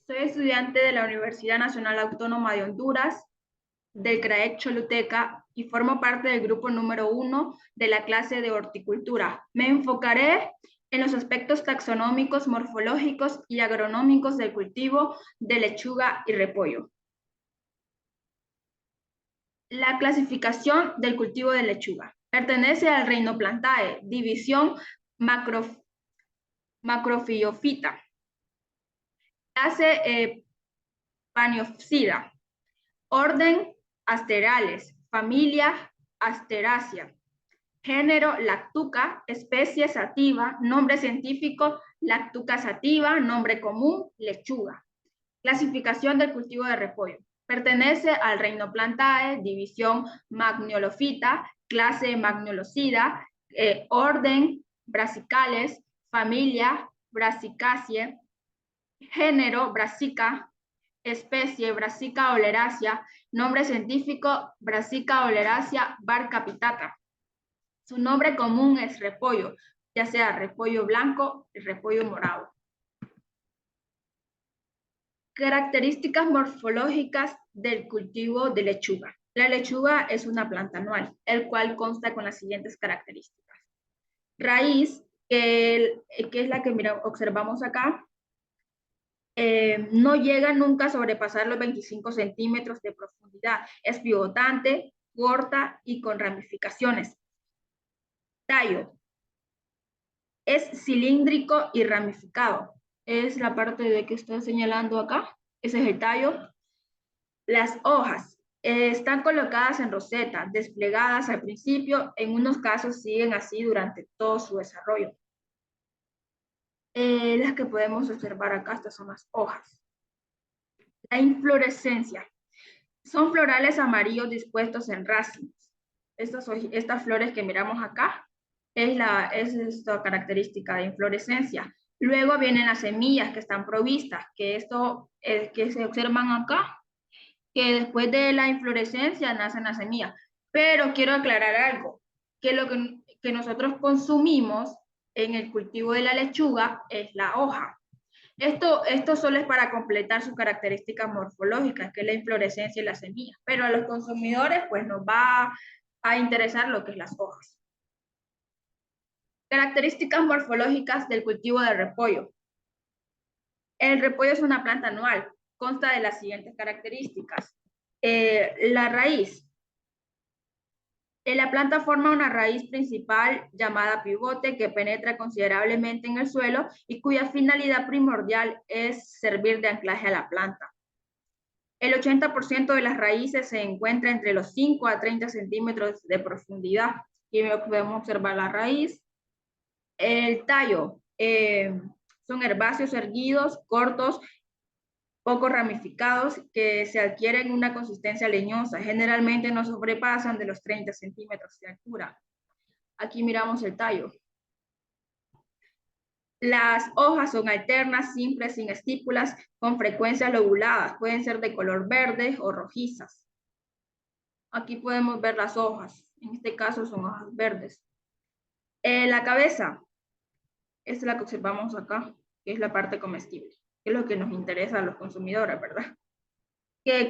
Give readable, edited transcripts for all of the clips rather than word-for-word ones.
Soy estudiante de la Universidad Nacional Autónoma de Honduras, del CRAEC Choluteca, y formo parte del grupo número 1 de la clase de horticultura. Me enfocaré en los aspectos taxonómicos, morfológicos y agronómicos del cultivo de lechuga y repollo. La clasificación del cultivo de lechuga. Pertenece al reino Plantae, división macrofilofita. Clase Paniopsida. Orden Asterales. Familia Asteraceae. Género Lactuca. Especie sativa. Nombre científico Lactuca sativa. Nombre común lechuga. Clasificación del cultivo de repollo. Pertenece al reino Plantae, división Magnolofita, clase Magnolocida, orden Brassicales, familia Brassicaceae, género Brassica, especie Brassica oleracea, nombre científico Brassica oleracea barcapitata. Su nombre común es repollo, ya sea repollo blanco y repollo morado. Características morfológicas del cultivo de lechuga. La lechuga es una planta anual, el cual consta con las siguientes características. Raíz, que es la que observamos acá, no llega nunca a sobrepasar los 25 centímetros de profundidad. Es pivotante, corta y con ramificaciones. Tallo. Es cilíndrico y ramificado. Es la parte de que está señalando acá. Ese es el tallo. Las hojas están colocadas en roseta, desplegadas al principio, en unos casos siguen así durante todo su desarrollo. Las que podemos observar acá, estas son las hojas. La inflorescencia. Son florales amarillos dispuestos en racimos. Estas flores que miramos acá es esta característica de inflorescencia. Luego vienen las semillas que están provistas, que se observan acá, que después de la inflorescencia nacen las semillas. Pero quiero aclarar algo, que lo que nosotros consumimos en el cultivo de la lechuga es la hoja. Esto solo es para completar sus características morfológicas, que es la inflorescencia y la semilla. Pero a los consumidores pues nos va a interesar lo que es las hojas. Características morfológicas del cultivo de repollo. El repollo es una planta anual, consta de las siguientes características. La raíz. La planta forma una raíz principal llamada pivote que penetra considerablemente en el suelo y cuya finalidad primordial es servir de anclaje a la planta. El 80% de las raíces se encuentra entre los 5 a 30 centímetros de profundidad. Aquí podemos observar la raíz. El tallo. Son herbáceos erguidos, cortos, poco ramificados, que se adquieren una consistencia leñosa. Generalmente no sobrepasan de los 30 centímetros de altura. Aquí miramos el tallo. Las hojas son alternas, simples, sin estípulas, con frecuencia lobuladas. Pueden ser de color verde o rojizas. Aquí podemos ver las hojas. En este caso son hojas verdes. La cabeza. Esta es la que observamos acá, que es la parte comestible, que es lo que nos interesa a los consumidores, ¿verdad? Que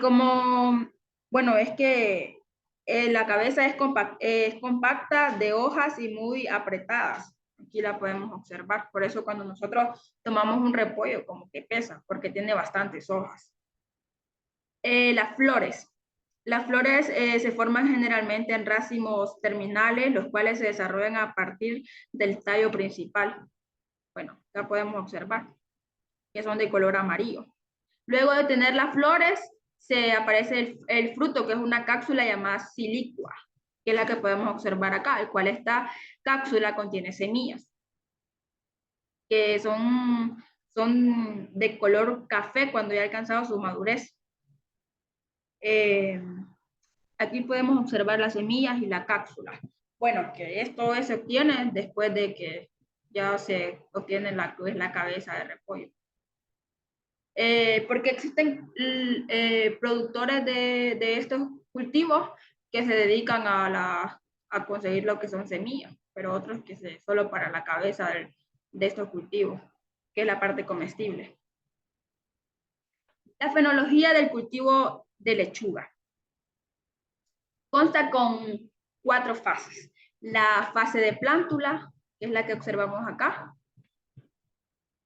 bueno, es que la cabeza es compacta, de hojas y muy apretadas. Aquí la podemos observar. Por eso cuando nosotros tomamos un repollo, como que pesa, porque tiene bastantes hojas. Las flores. Las flores se forman generalmente en racimos terminales, los cuales se desarrollan a partir del tallo principal. Bueno, acá podemos observar que son de color amarillo. Luego de tener las flores, se aparece el fruto, que es una cápsula llamada silicua, que es la que podemos observar acá, el cual esta cápsula contiene semillas, que son de color café cuando ya ha alcanzado su madurez. Aquí podemos observar las semillas y la cápsula. Bueno, que esto se obtiene después de que ya se obtiene la cabeza de repollo. Porque existen productores de estos cultivos que se dedican a conseguir lo que son semillas, pero otros que solo para la cabeza de estos cultivos, que es la parte comestible. La fenología del cultivo de lechuga consta con 4 fases. La fase de plántula, que es la que observamos acá,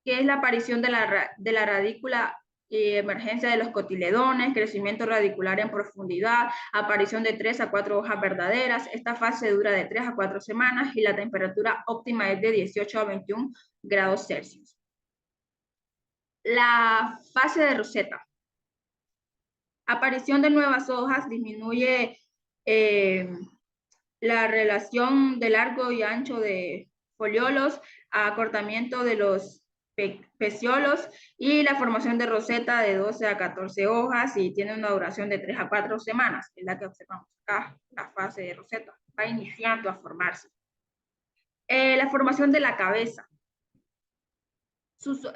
que es la aparición de la radícula y emergencia de los cotiledones, crecimiento radicular en profundidad, aparición de 3 a 4 hojas verdaderas. Esta fase dura de 3 a 4 semanas y la temperatura óptima es de 18 a 21 grados Celsius. La fase de roseta. Aparición de nuevas hojas, disminuye la relación de largo y ancho de foliolos, acortamiento de los peciolos y la formación de roseta de 12 a 14 hojas y tiene una duración de 3 a 4 semanas, es la que observamos acá, la fase de roseta, va iniciando a formarse. La formación de la cabeza.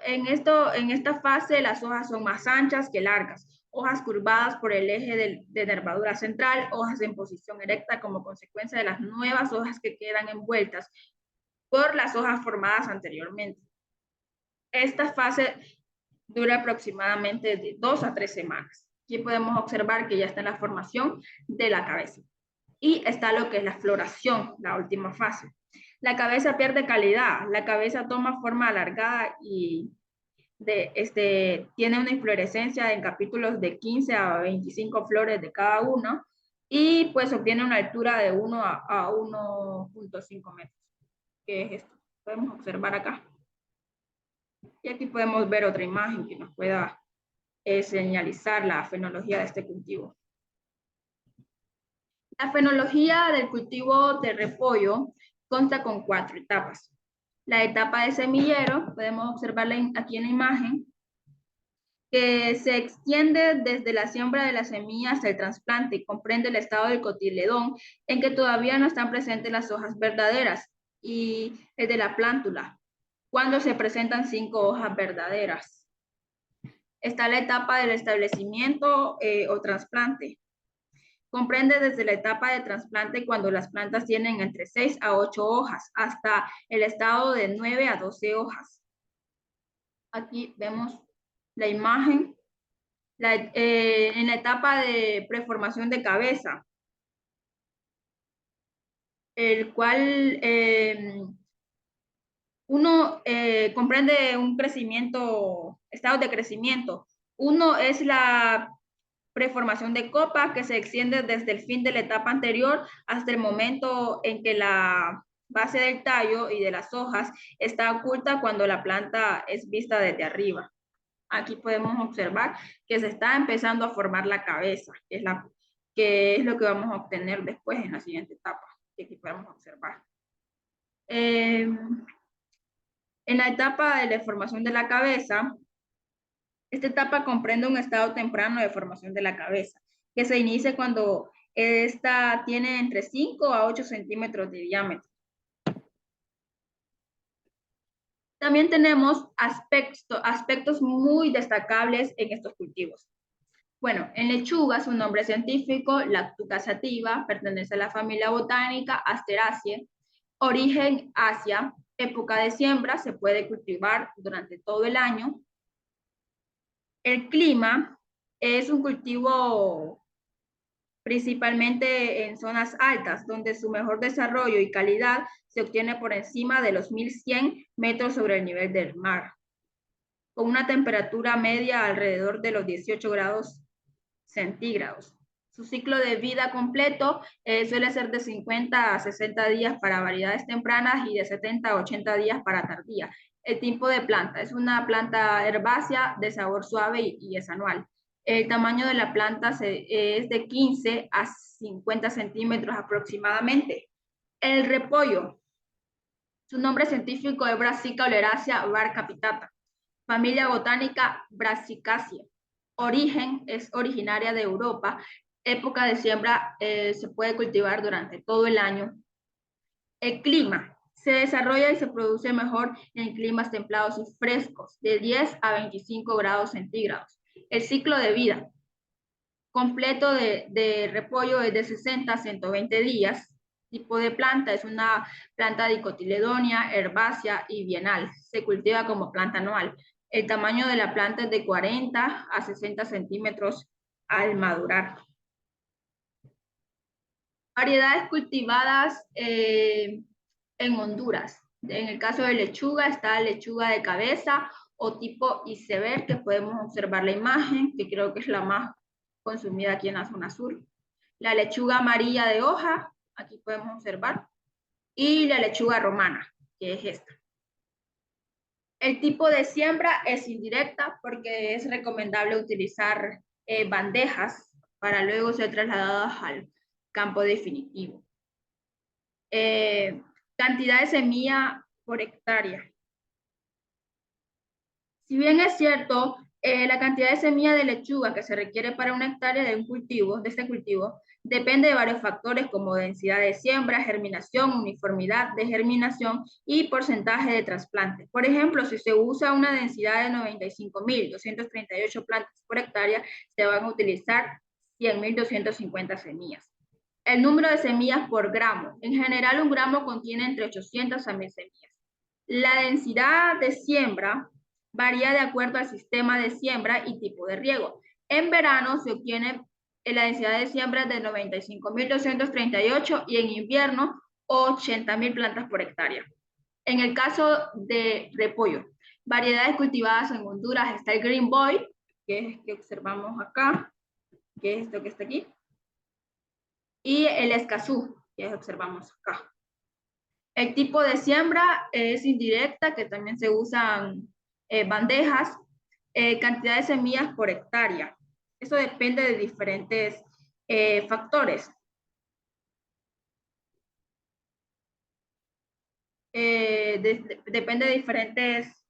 En esta fase las hojas son más anchas que largas, hojas curvadas por el eje de nervadura central, hojas en posición erecta como consecuencia de las nuevas hojas que quedan envueltas por las hojas formadas anteriormente. Esta fase dura aproximadamente de 2 a 3 semanas. Aquí podemos observar que ya está en la formación de la cabeza. Y está lo que es la floración, la última fase. La cabeza pierde calidad, la cabeza toma forma alargada y tiene una inflorescencia en capítulos de 15 a 25 flores de cada uno y pues obtiene una altura de 1 a 1.5 metros, que es esto. Podemos observar acá. Y aquí podemos ver otra imagen que nos pueda señalizar la fenología de este cultivo. La fenología del cultivo de repollo consta con 4 etapas. La etapa de semillero, podemos observarla aquí en la imagen, que se extiende desde la siembra de la semilla hasta el trasplante y comprende el estado del cotiledón en que todavía no están presentes las hojas verdaderas y el de la plántula, cuando se presentan 5 hojas verdaderas. Está la etapa del establecimiento o trasplante. Comprende desde la etapa de trasplante cuando las plantas tienen entre 6 a 8 hojas hasta el estado de 9 a 12 hojas. Aquí vemos la imagen. En la etapa de preformación de cabeza, el cual uno comprende un crecimiento, estados de crecimiento. Uno es la preformación de copa, que se extiende desde el fin de la etapa anterior hasta el momento en que la base del tallo y de las hojas está oculta cuando la planta es vista desde arriba. Aquí podemos observar que se está empezando a formar la cabeza, que es lo que vamos a obtener después en la siguiente etapa, que aquí podemos observar. En la etapa de la formación de la cabeza, esta etapa comprende un estado temprano de formación de la cabeza, que se inicia cuando esta tiene entre 5 a 8 centímetros de diámetro. También tenemos aspectos muy destacables en estos cultivos. Bueno, en lechuga, su nombre científico, Lactuca sativa, pertenece a la familia botánica Asteraceae, origen Asia, época de siembra, se puede cultivar durante todo el año. El clima es un cultivo principalmente en zonas altas, donde su mejor desarrollo y calidad se obtiene por encima de los 1100 metros sobre el nivel del mar, con una temperatura media alrededor de los 18 grados centígrados. Su ciclo de vida completo suele ser de 50 a 60 días para variedades tempranas y de 70 a 80 días para tardía. El tipo de planta es una planta herbácea de sabor suave y es anual. El tamaño de la planta es de 15 a 50 centímetros aproximadamente. El repollo, su nombre científico es Brassica oleracea var. Capitata. Familia botánica Brassicaceae. Origen es originaria de Europa. Época de siembra se puede cultivar durante todo el año. El clima se desarrolla y se produce mejor en climas templados y frescos, de 10 a 25 grados centígrados. El ciclo de vida completo de repollo es de 60 a 120 días. Tipo de planta es una planta dicotiledonia, herbácea y bienal. Se cultiva como planta anual. El tamaño de la planta es de 40 a 60 centímetros al madurar. Variedades cultivadas en Honduras. En el caso de lechuga está lechuga de cabeza o tipo iceberg, que podemos observar la imagen, que creo que es la más consumida aquí en la zona sur. La lechuga amarilla de hoja, aquí podemos observar. Y la lechuga romana, que es esta. El tipo de siembra es indirecta porque es recomendable utilizar bandejas para luego ser trasladadas al campo definitivo. Cantidad de semilla por hectárea. Si bien es cierto, la cantidad de semilla de lechuga que se requiere para una hectárea de este cultivo, depende de varios factores como densidad de siembra, germinación, uniformidad de germinación y porcentaje de trasplante. Por ejemplo, si se usa una densidad de 95.238 plantas por hectárea, se van a utilizar 100.250 semillas. El número de semillas por gramo. En general, un gramo contiene entre 800 a 1.000 semillas. La densidad de siembra varía de acuerdo al sistema de siembra y tipo de riego. En verano se obtiene la densidad de siembra de 95.238 y en invierno 80.000 plantas por hectárea. En el caso de repollo, variedades cultivadas en Honduras está el Green Boy, que es el que observamos acá, que es esto que está aquí, y el escazú, que observamos acá. El tipo de siembra es indirecta, que también se usan bandejas, cantidad de semillas por hectárea. Eso depende de diferentes factores. Depende de diferentes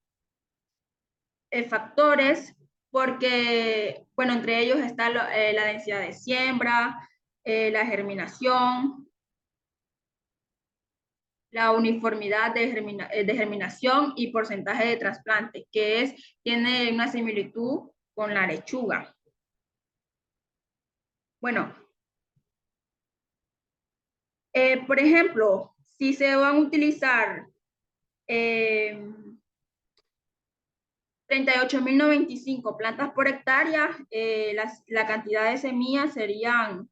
factores, porque, bueno, entre ellos está la densidad de siembra, la germinación, la uniformidad de germinación y porcentaje de trasplante, que tiene una similitud con la lechuga. Bueno, por ejemplo, si se van a utilizar 38.095 plantas por hectárea, la cantidad de semillas serían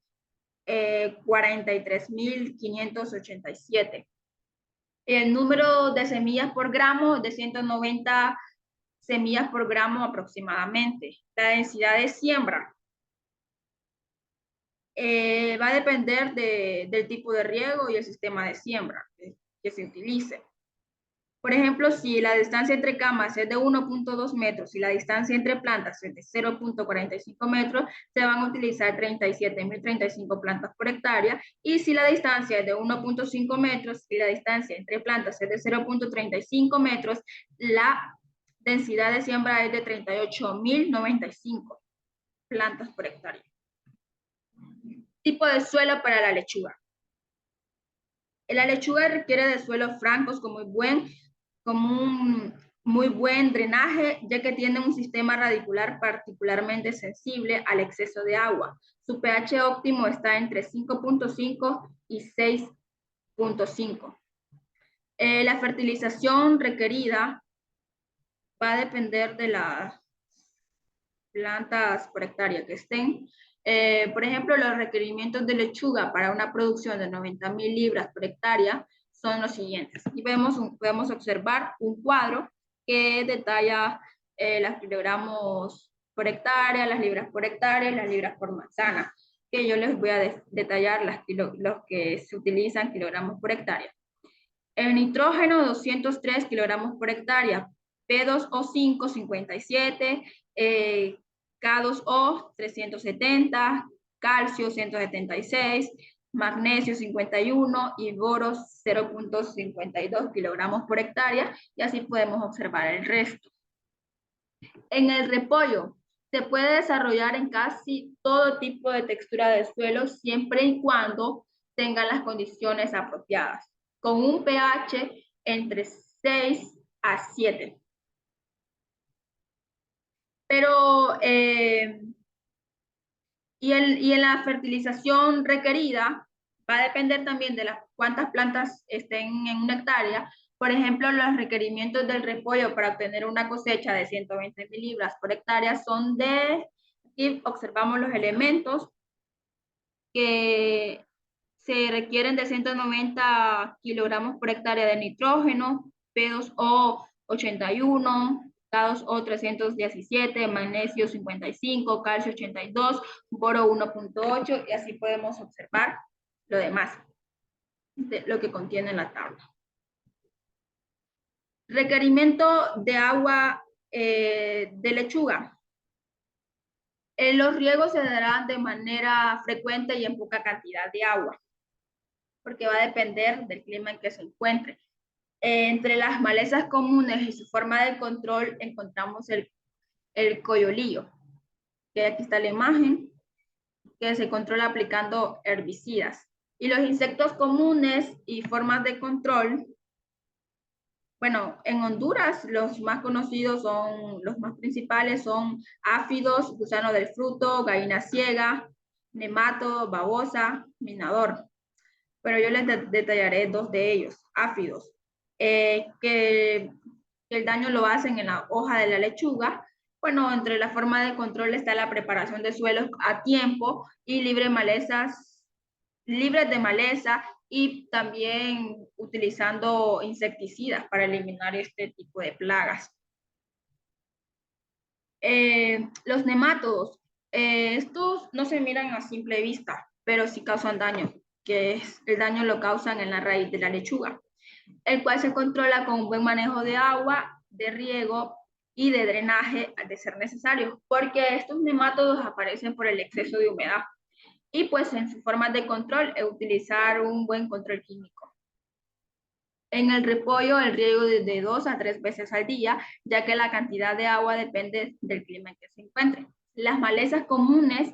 43.587. El número de semillas por gramo es de 190 semillas por gramo aproximadamente. La densidad de siembra va a depender del tipo de riego y el sistema de siembra que se utilice. Por ejemplo, si la distancia entre camas es de 1.2 metros y la distancia entre plantas es de 0.45 metros, se van a utilizar 37.035 plantas por hectárea. Y si la distancia es de 1.5 metros y la distancia entre plantas es de 0.35 metros, la densidad de siembra es de 38.095 plantas por hectárea. Tipo de suelo para la lechuga. La lechuga requiere de suelos francos con un muy buen drenaje, ya que tiene un sistema radicular particularmente sensible al exceso de agua. Su pH óptimo está entre 5.5 y 6.5. La fertilización requerida va a depender de las plantas por hectárea que estén. Por ejemplo, los requerimientos de lechuga para una producción de 90.000 libras por hectárea son los siguientes. Aquí podemos observar un cuadro que detalla los kilogramos por hectárea, las libras por hectárea y las libras por manzana, que yo les voy a detallar los que se utilizan kilogramos por hectárea. El nitrógeno, 203 kilogramos por hectárea. P2O5, 57. K2O, 370. Calcio, 176. Magnesio, 51. Y boro, 0.52 kilogramos por hectárea. Y así podemos observar el resto. En el repollo, se puede desarrollar en casi todo tipo de textura de suelo, siempre y cuando tengan las condiciones apropiadas, con un pH entre 6 a 7. Pero, y en la fertilización requerida, va a depender también de cuántas plantas estén en una hectárea, Por ejemplo, los requerimientos del repollo para obtener una cosecha de 120.000 libras por hectárea son de, aquí observamos los elementos que se requieren de 190 kilogramos por hectárea de nitrógeno, P2O 81, K2O 317, magnesio 55, calcio 82, boro 1.8 y así podemos observar lo demás de lo que contiene la tabla. Requerimiento de agua de lechuga. Los riegos se darán de manera frecuente y en poca cantidad de agua, porque va a depender del clima en que se encuentre. Entre las malezas comunes y su forma de control encontramos el coyolillo, que aquí está la imagen, que se controla aplicando herbicidas. Y los insectos comunes y formas de control, bueno, en Honduras los más conocidos son, los más principales son áfidos, gusano del fruto, gallina ciega, nemato, babosa, minador. Pero yo les detallaré dos de ellos, áfidos, que el daño lo hacen en la hoja de la lechuga. Bueno, entre la forma de control está la preparación de suelos a tiempo y libres de maleza y también utilizando insecticidas para eliminar este tipo de plagas. Los nemátodos, estos no se miran a simple vista, pero sí causan daño, que es, el daño lo causan en la raíz de la lechuga, el cual se controla con un buen manejo de agua, de riego y de drenaje de ser necesario, porque estos nemátodos aparecen por el exceso de humedad. Y pues en su forma de control es utilizar un buen control químico. En el repollo, el riego de 2 a 3 veces al día, ya que la cantidad de agua depende del clima en que se encuentre. Las malezas comunes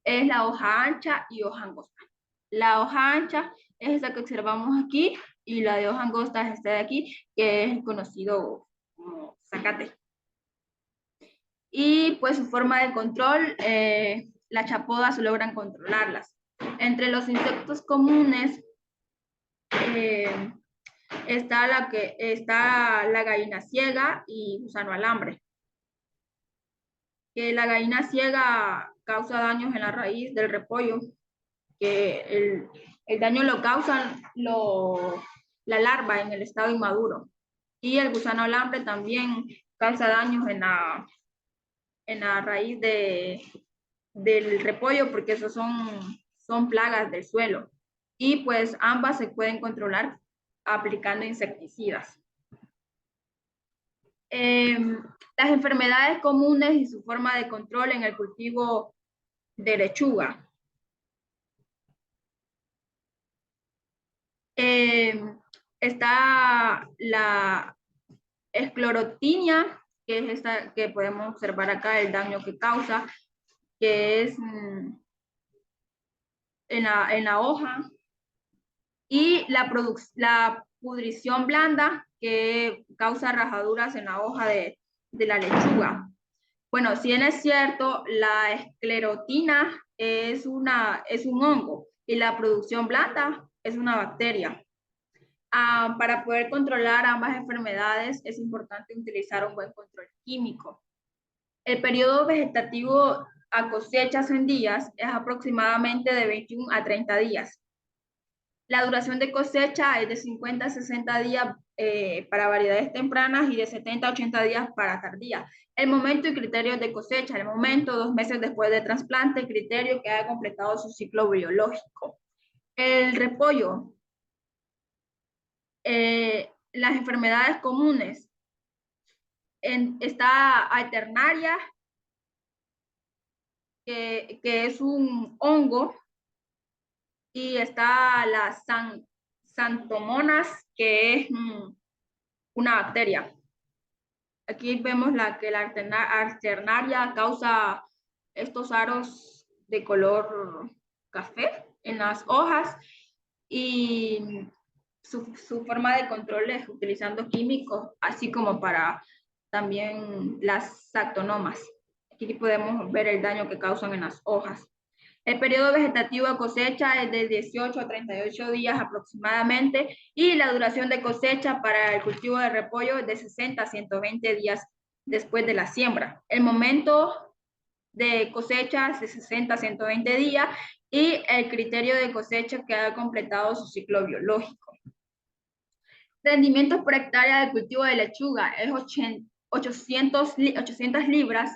es la hoja ancha y hoja angosta. La hoja ancha es esta que observamos aquí y la de hoja angosta es esta de aquí, que es conocido como zacate. Y pues su forma de control, las chapodas logran controlarlas. Entre los insectos comunes está la gallina ciega y gusano alambre. Que la gallina ciega causa daños en la raíz del repollo, que el daño lo causan la larva en el estado inmaduro. Y el gusano alambre también causa daños en la raíz del repollo, porque esos son plagas del suelo. Y pues ambas se pueden controlar aplicando insecticidas. Las enfermedades comunes y su forma de control en el cultivo de lechuga. Está la esclerotinia, que es esta que podemos observar acá, el daño que causa, que es en la hoja, y la pudrición blanda, que causa rajaduras en la hoja de la lechuga. Bueno, si bien es cierto, la esclerotina es un hongo y la producción blanda es una bacteria. Para poder controlar ambas enfermedades es importante utilizar un buen control químico. El periodo vegetativo a cosechas en días es aproximadamente de 21 a 30 días. La duración de cosecha es de 50 a 60 días para variedades tempranas y de 70 a 80 días para tardías. El momento y criterios de cosecha. El momento, 2 meses después de trasplante, criterio que haya completado su ciclo biológico. El repollo. Las enfermedades comunes. Está alternaria, que es un hongo, y está la santomonas, que es una bacteria. Aquí vemos que la alternaria causa estos aros de color café en las hojas y su forma de control es utilizando químicos, así como para también las sactonomas. Aquí podemos ver el daño que causan en las hojas. El periodo vegetativo de cosecha es de 18 a 38 días aproximadamente y la duración de cosecha para el cultivo de repollo es de 60 a 120 días después de la siembra. El momento de cosecha es de 60 a 120 días y el criterio de cosecha que ha completado su ciclo biológico. Rendimientos por hectárea del cultivo de lechuga es 800 libras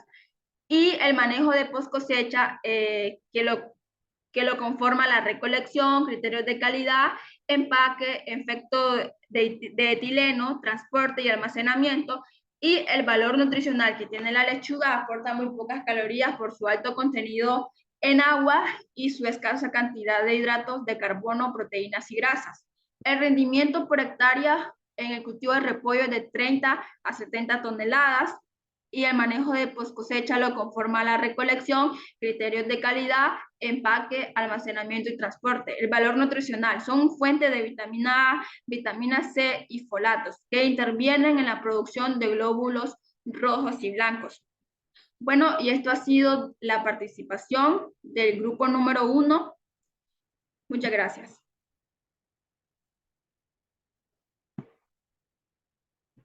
y el manejo de post cosecha que lo conforma la recolección, criterios de calidad, empaque, efecto de etileno, transporte y almacenamiento, y el valor nutricional que tiene la lechuga aporta muy pocas calorías por su alto contenido en agua y su escasa cantidad de hidratos de carbono, proteínas y grasas. El rendimiento por hectárea en el cultivo de repollo es de 30 a 70 toneladas, y el manejo de post cosecha lo conforma la recolección, criterios de calidad, empaque, almacenamiento y transporte. El valor nutricional son fuentes de vitamina A, vitamina C y folatos que intervienen en la producción de glóbulos rojos y blancos. Bueno, y esto ha sido la participación del grupo número 1. Muchas gracias.